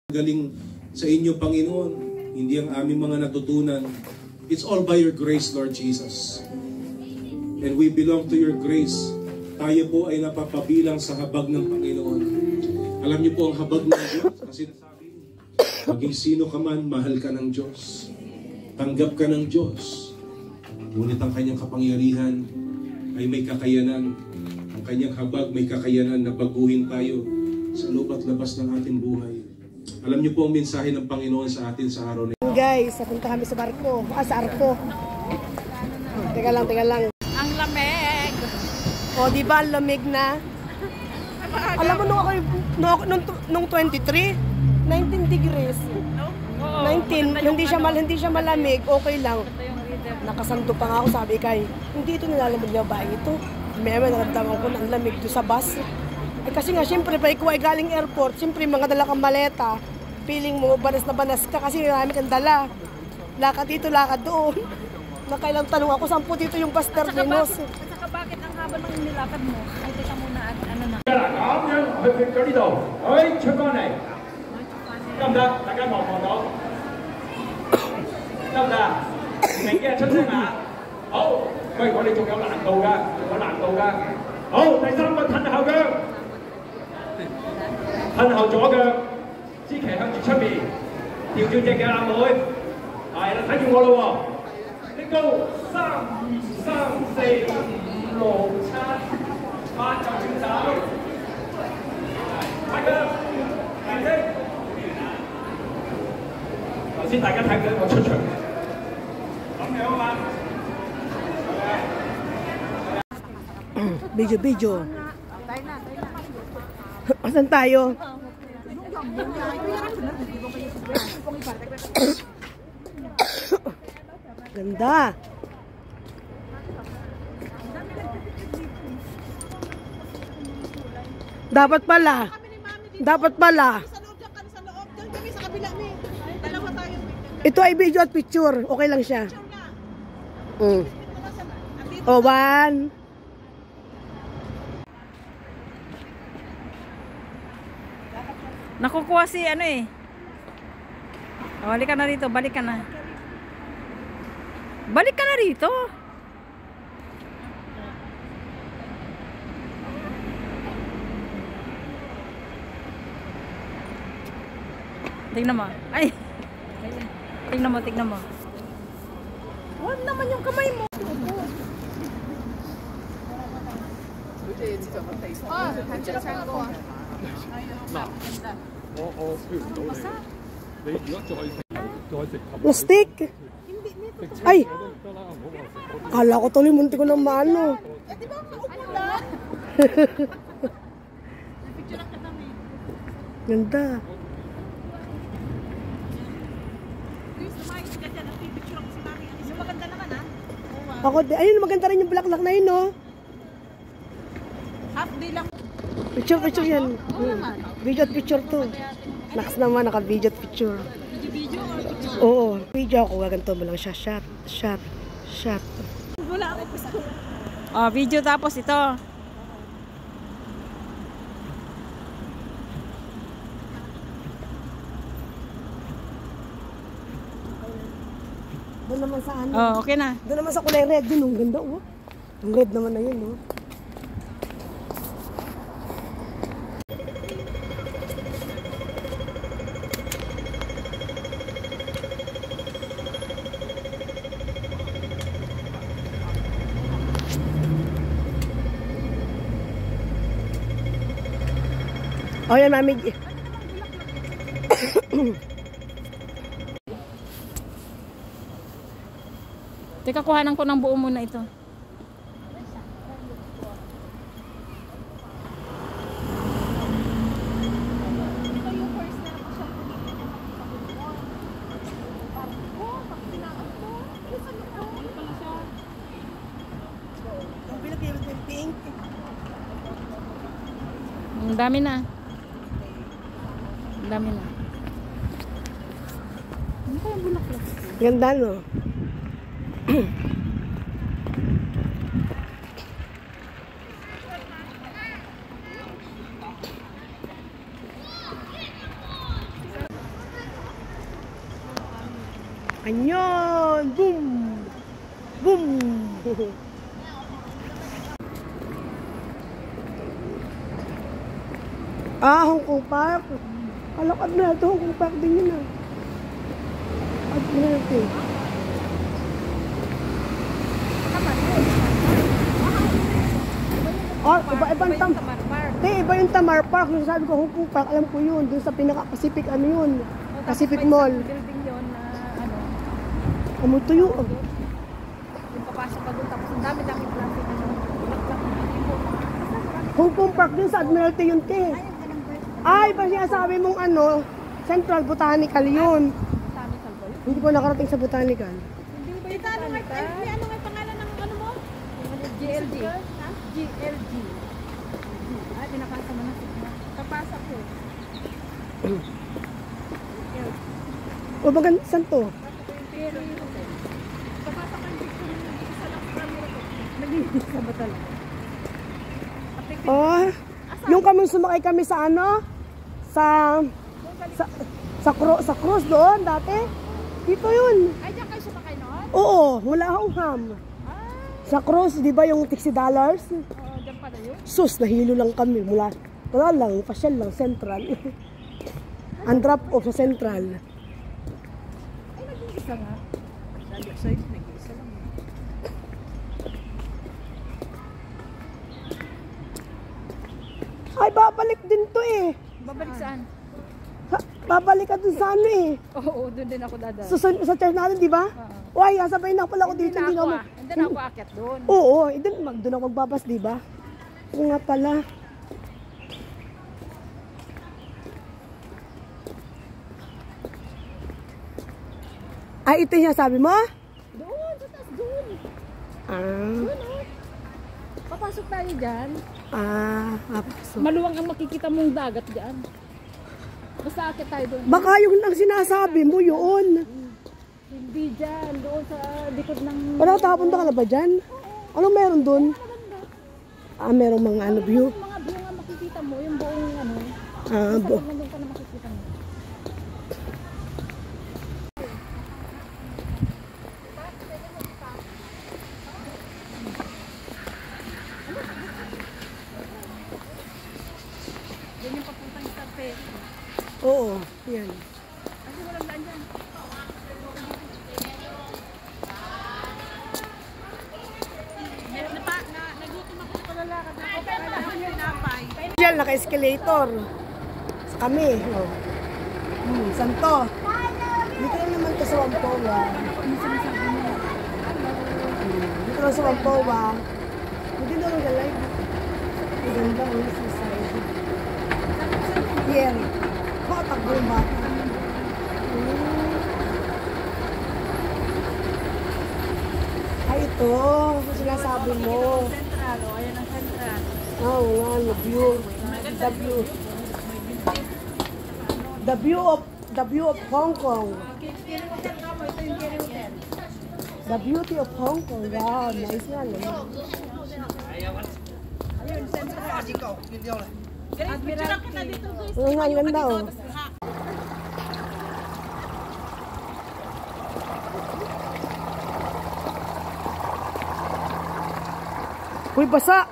Galing sa inyo, Panginoon, hindi ang aming mga natutunan. It's all by your grace, Lord Jesus. And we belong to your grace. Tayo po ay napapabilang sa habag ng Panginoon. Alam niyo po ang habag ng Diyos. Kasi nasabi, maging sino ka man, mahal ka ng Diyos. Tanggap ka ng Diyos. Ngunit ang kanyang kapangyarihan ay may kakayanan. Ang kanyang habag may kakayanan na baguhin tayo sa loob at labas ng ating buhay. Alam niyo po ang mensahe ng Panginoon sa atin sa araw na ito. Guys, napunta kami sa barko. Sa arko. Teka lang. Ang lamig. O, di ba ang lamig na? Alam mo, nung 23, 19 degrees. 19, hindi siya malamig, okay lang. Nakasanto pa nga ako, sabi kay, hindi ito nilalamig na ba ito? May naramdaman ko ng lamig doon sa bus. Eh, kasi nga, siyempre, pa ikaw ay galing airport, siyempre, mga dala kang maleta, feeling mo, banas na banas ka kasi marami kang dala. Lakad dito, lakad doon. Nakailang tanong ako, saan po dito yung bus terminus? At saka bakit ang haba ng nilakad mo? Ay, teka muna, ano na. Video. Asan tayo? Ganda. Dapat pala. Ito ay video at picture. Okay lang siya. O, 1. Nakukuha si ano eh. O, balik ka na rito. Balik ka na rito. Tingnan mo. Ay. Tingnan mo. Huwag naman yung kamay mo. Plastic. Ay. Kala ko tuloy munti ko ng mano. Di ba kaupo lang? Picture lang kita may. Ganda. Maganda naman Ako, ayun, maganda rin yung bulaklak na yun, no? Half day lang. Picture yan. Video at picture to. Naks naman, naka-video at picture. Video or picture? Oo, video ako. Gaganto mo lang siya. Shot. Wala ako gusto. Oh, video tapos ito. Doon naman sa ano? Oh, okay na. Doon naman sa kulay red yun. Ang ganda, oh. Ang red naman na yun, oh. O yan, Mami. Teka, kuhanan ko ng buo muna ito. Ang dami na. Ang dami na. Ano kaya bulaklak? Ganda, no? Anyon! Boom! Boom! Hong Kong Park. Kalakad na ito, Hong Kong Park din yun ah. Admiralty. Iba-ibang iba yung Tamar Park. Yung sabi ko, Hong Kong Park, alam ko yun. Doon sa pinaka-Pacific, ano yun? Pacific Mall. Building yun na ano. Tuyo. Yung papasok ka doon tapos ang dami-dami plastic na bulaklak. Hong Kong Park din sa Admiralty yun, te. Ay, pa siya sabi mong ano, Central Botanical yun. Botanical ba yun? Hindi ko nakarating sa Botanical. Hindi ba yung botanical? Ano nga pangalan ng ano mo? GLG. GLG. Ay, pinapasa mo na. Papasa ko. O baga, saan to? Pero yun. Papasa ka yung picture mo. Isa lang sa camera ko. Nag-iisa ba talaga? Oh, yung kami sumakay kami sa ano? Sa cruise doon dati. Dito yun. Ay, diyan kayo sumakay noon? Oo, mula Hongham. Sa cruise, di ba yung $60? Oo, diyan pala yun. Sus, nahilo lang kami mula. Wala lang, pasyal lang, Central. Ang drop off sa Central. Ay, nag-iisa nga. Dali, so yun, nag-iisa lang. Ay, babalik din to eh. Babalik saan? Babalik ka dun sa ano eh. Oo, doon din ako dadaan. Sa church natin, di ba? Uy, sabay na pala ako dito. Hindi na ako aakyat doon. Oo, doon ako magbabas, di ba? Oo nga pala. Ay, ito yung sabi mo? Doon, sa taas doon. Ah. Doon, oh. Papasok tayo dyan. Papasok. Maluwang ang makikita mong dagat dyan. Basta aakyat tayo doon. Baka yung ang sinasabi mo yun. Hindi dyan, doon sa likod ng... Wala, nakapunta ka na ba dyan? Anong meron dun? Merong mga ano view. Yung mga view nga makikita mo, yung buong ano. Bo. Basta nandun ka na makikita mo. Yan yung papuntang Sarpe. Oo, yan. Kasi walang daan dyan. Nagutom ako sa lalakad na ako. Kailangan yung napay. Diyan, naka-escalator. Sa kami. Oh. Saan to? Dito lang naman to sa Wampoa. Dito lang sa Wampoa. Hindi na lang galay. Maganda ang seaside. Here. Baka takbo yung bata. Ay, ito. Sinasabi mo. Central, o ayan ang Central. Oo nga, view. The view of Hong Kong. The beauty of Hong Kong. Wow, nice nga naman. Ayun, Central. Admiralty. Oo nga, ang ganda oh. Uy, basa!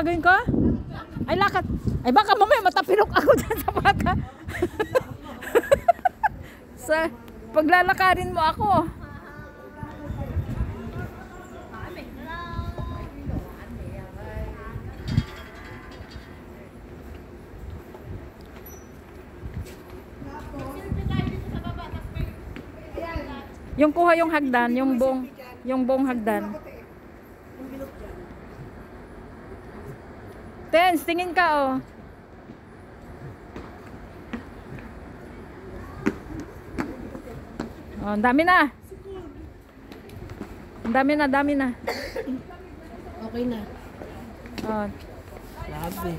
gagawin ko? Ay, lakad. Ay, baka mamaya matapilok ako dyan sa baka. Sa paglalakarin mo ako. Yung kuha yung hagdan, yung buong hagdan. Tens, tingin ka oh. Oh, ang dami na. Ang dami na, dami na. Okay na. Oh, Grabe.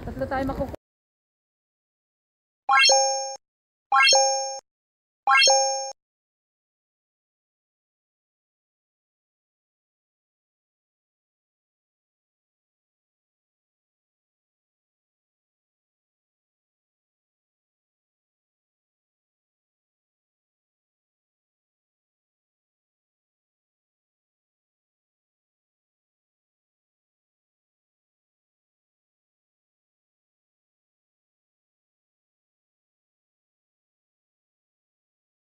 tatlo tayo makukuha.